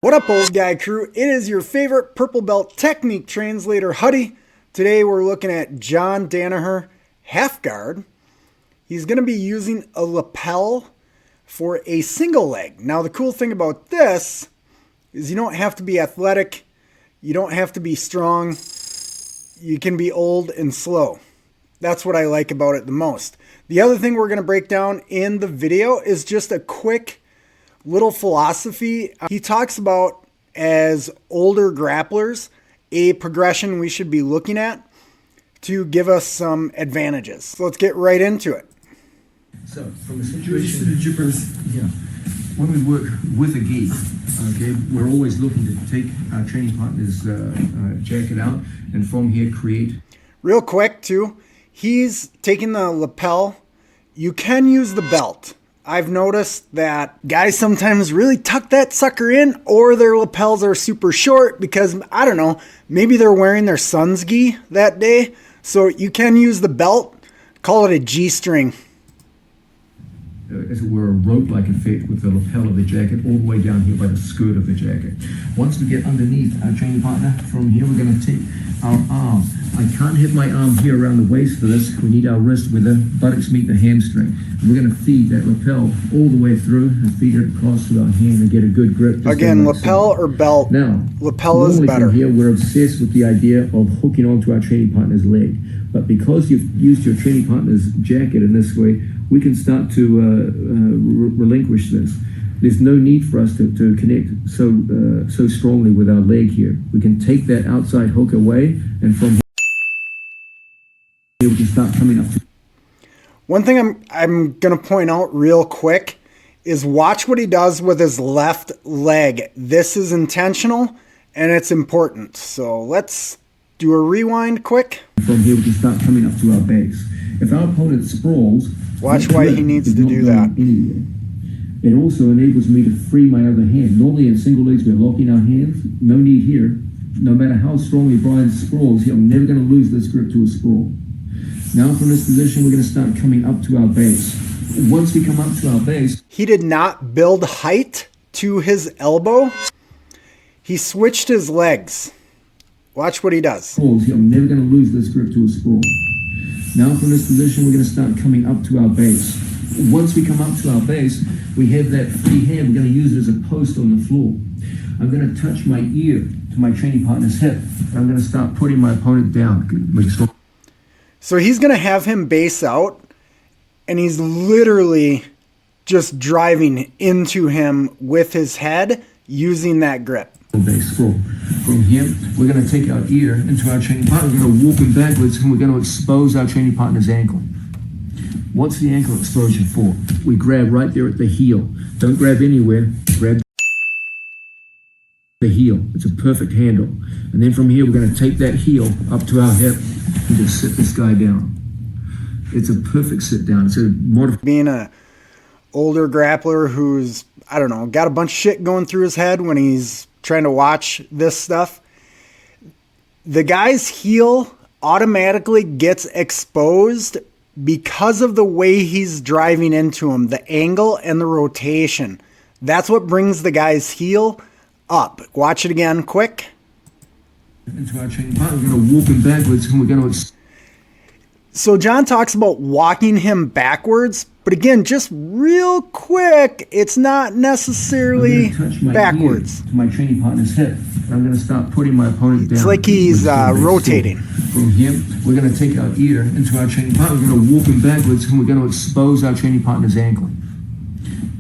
What up, old guy crew? It is your favorite purple belt technique translator, Huddy. Today we're looking at John Danaher half guard. He's going to be using a lapel for a single leg. Now the cool thing about this is you don't have to be athletic. You don't have to be strong. You can be old and slow. That's what I like about it the most. The other thing we're going to break down in the video is just a quick little philosophy he talks about as older grapplers, a progression we should be looking at to give us some advantages. So let's get right into it. So from a situation, yeah, when we work with a gi, okay, we're always looking to take our training partner's jacket out and from here create. Real quick too, he's taking the lapel. You can use the belt. I've noticed that guys sometimes really tuck that sucker in, or their lapels are super short because, I don't know, maybe they're wearing their son's gi that day. So you can use the belt, call it a G-string. As it were, a rope-like effect with the lapel of the jacket all the way down here by the skirt of the jacket. Once we get underneath our training partner, from here we're going to take our arm. I can't have my arm here around the waist for this. We need our wrist where the buttocks meet the hamstring. And we're going to feed that lapel all the way through and feed it across with our hand and get a good grip. Again, lapel or belt? Now, lapel is better. From here, we're obsessed with the idea of hooking onto our training partner's leg. But because you've used your training partner's jacket in this way, we can start to relinquish this. There's no need for us to connect so strongly with our leg here. We can take that outside hook away, and from here we can start coming up. One thing I'm going to point out real quick is watch what he does with his left leg. This is intentional and it's important. So let's do a rewind quick. From here we can start coming up to our base. If our opponent sprawls, watch why he needs to do that. Anyway. It also enables me to free my other hand. Normally in single legs we're locking our hands. No need here. No matter how strongly Brian sprawls, I'm never going to lose this grip to a sprawl. Now from this position we're going to start coming up to our base. Once we come up to our base, he did not build height to his elbow. He switched his legs. Watch what he does. I'm never going to lose this grip to a sprawl. Now from this position we're going to start coming up to our base. Once we come up to our base, we have that free hand. We're going to use it as a post on the floor. I'm going to touch my ear to my training partner's hip. I'm going to start putting my opponent down. So he's going to have him base out, and he's literally just driving into him with his head using that grip. Base floor. From here, we're going to take our ear into our training partner. We're going to walk him backwards, and we're going to expose our training partner's ankle. What's the ankle exposure for? We grab right there at the heel. Don't grab anywhere. Grab the heel. It's a perfect handle. And then from here, we're going to take that heel up to our hip and just sit this guy down. It's a perfect sit down. It's a being a older grappler who's, I don't know, got a bunch of shit going through his head when he's trying to watch this stuff. The guy's heel automatically gets exposed because of the way he's driving into him, the angle and the rotation. That's what brings the guy's heel up. Watch it again, quick. Into our training partner, we're going to walk him backwards, and we're going to. So John talks about walking him backwards, but again, just real quick, it's not necessarily backwards. To my training partner's hip. I'm going to start putting my opponent down. It's like he's rotating. From here, we're going to take our ear into our training partner. We're going to walk him backwards, and we're going to expose our training partner's ankle.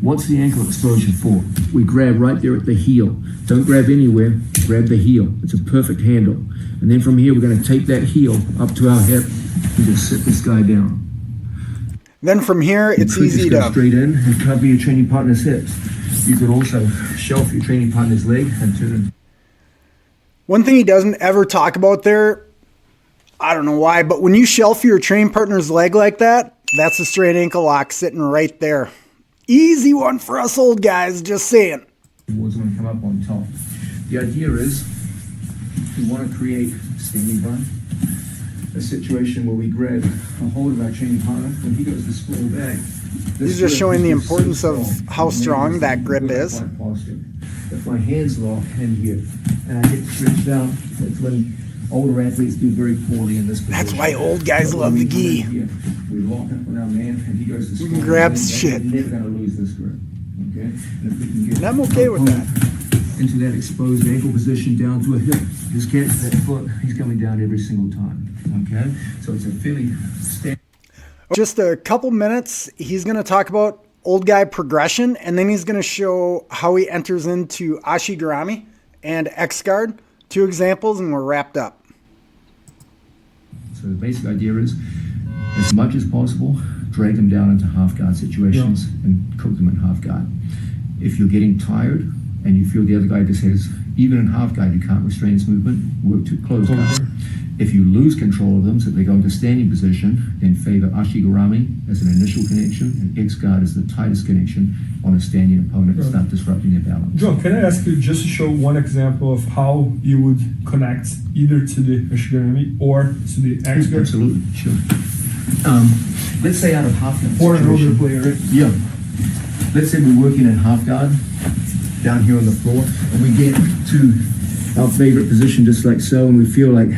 What's the ankle exposure for? We grab right there at the heel. Don't grab anywhere. Grab the heel. It's a perfect handle. And then from here, we're going to take that heel up to our hip and just sit this guy down. Then from here, it's easy to straight in and cover your training partner's hips. You could also shelf your training partner's leg and turn it. One thing he doesn't ever talk about there, I don't know why, but when you shelf your training partner's leg like that, that's a straight ankle lock sitting right there. Easy one for us old guys, just saying. The board's going to come up on top. The idea is we want to create, standing by, a situation where we grab a hold of our training partner when he goes to sprawl back. These are showing the importance of how strong that grip is. if my hands lock in here and I get stretched out, that's when older athletes do very poorly in this position. That's why old guys love the gi. We lock up with our man and he goes to We can grab shit. We're never going to lose this grip. Okay? And if we can get And I'm okay with that. into that exposed ankle position down to a hip, just catch that foot, he's coming down every single time. Okay? So it's a fairly standard. Just a couple minutes, he's going to talk about old guy progression, and then he's going to show how he enters into ashigarami and X-guard. 2 examples, and we're wrapped up. So the basic idea is, as much as possible, drag them down into half guard situations and cook them in half guard. If you're getting tired and you feel the other guy just has, even in half guard, you can't restrain his movement, work to close guard. If you lose control of them, so they go into standing position, then favor ashigarami as an initial connection, and X-guard is the tightest connection on a standing opponent to start disrupting their balance. John, can I ask you just to show one example of how you would connect either to the ashigarami or to the X-guard? Absolutely, sure. Let's say out of half guard Or an older situation. player, right? Yeah. Let's say we're working in half guard down here on the floor, and we get to our favorite position just like so, and we feel like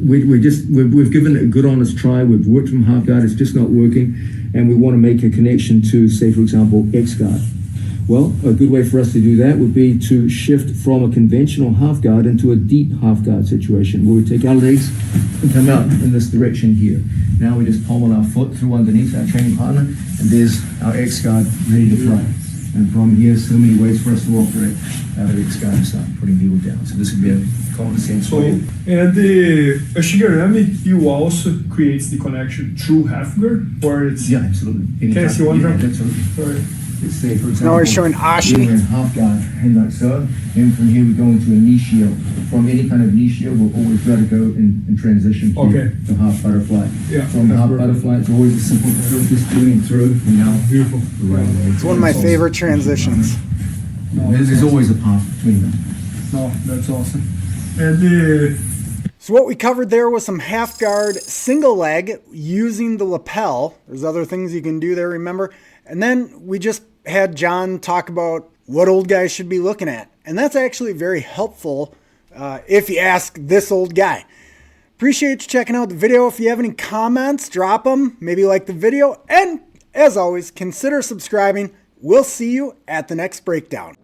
we've given it a good honest try, we've worked from half guard, it's just not working, and we want to make a connection to, say for example, X guard. Well, a good way for us to do that would be to shift from a conventional half guard into a deep half guard situation where we take our legs and come out in this direction here. Now we just pommel our foot through underneath our training partner, and there's our X guard ready to fly. And from here, so many ways for us to operate out of X guard and start putting people down. So this would be a common sense So, way. and the ashigarami, you also creates the connection through half guard, or it's... Yeah, absolutely. Can I see one Yeah, drum? absolutely. Sorry. Let's say, for example, Now we're showing ashi. we're in half guard, and like so. And from here we go into a knee shield. From any kind of knee shield, we'll always try to go in transition here Okay. to half butterfly. Yeah, From that's half perfect. butterfly, it's always a simple matter of just doing it through, and now Beautiful. the right way. It's one of my favorite transitions. No, There's always a path between them. No, that's awesome. And the... So what we covered there was some half guard single leg using the lapel. There's other things you can do there, remember? And then we just had John talk about what old guys should be looking at. And that's actually very helpful if you ask this old guy. Appreciate you checking out the video. If you have any comments, drop them. Maybe like the video. And as always, consider subscribing. We'll see you at the next breakdown.